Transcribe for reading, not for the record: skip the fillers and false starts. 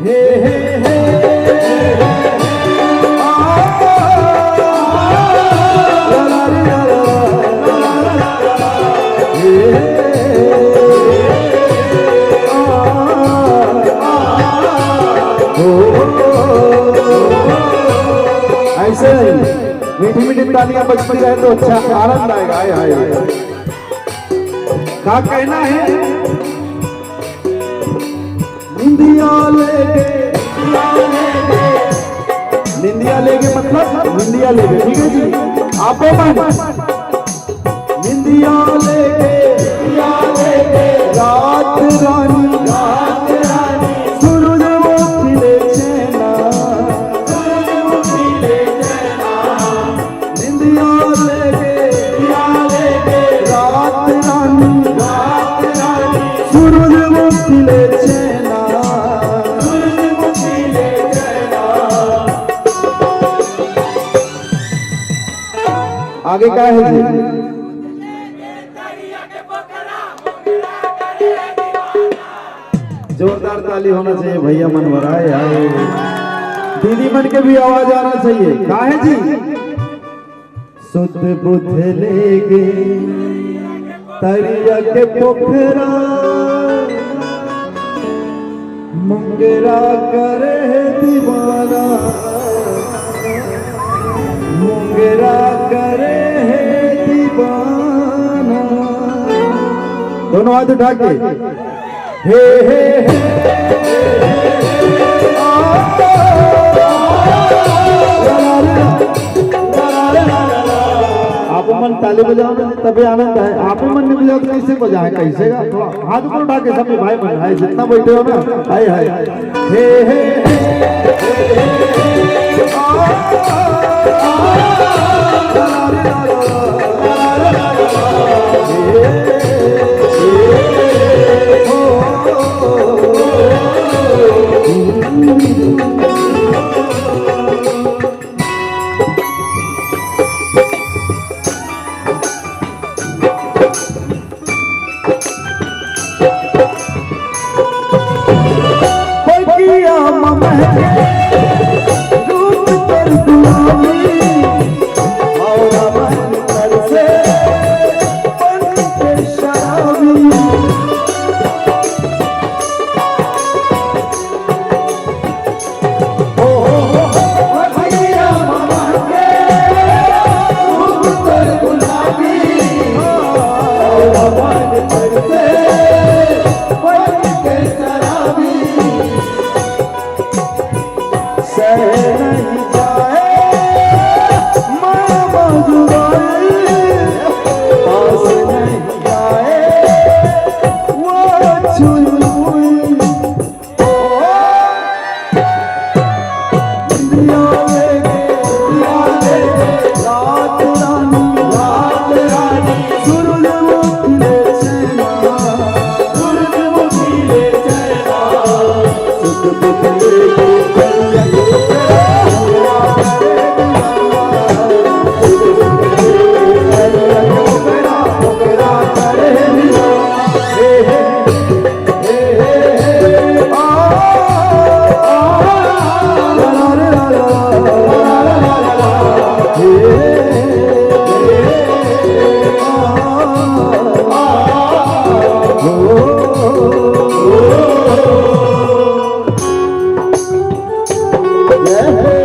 हे हे हे ऐसे मीठी मीठी तालियां बजती रहे तो अच्छा आनंद आएगा। आए हाय क्या कहना है? निंदिया लेके मतलब निंदिया लेके, ठीक है जी। आपो मन निंदिया लेके रात रानी सूरज खिले चैना, निंदिया लेके रात रानी सूरज खिले चैना। आगे क्या है जी? जोरदार ताली होना चाहिए भैया, मन भराए आए। दीदी मन के भी आवाज आना चाहिए। क्या है जी? सुध बुध लेगे तरिया के पोखरा, मुंगेरा करे दीवाना, मुंगेरा करे दीवाना। दोनों हाथ उठा के हे हे आप मन ताली बजाओ ना तभी आनंद है। आप मन नहीं बजाओ तो कैसे बजाए? कैसे गा? थोड़ा हाथ ऊपर उठा के सब भाई बन रहा है, जितना बैठे हो ना। हाय हाय हे हे Yeah.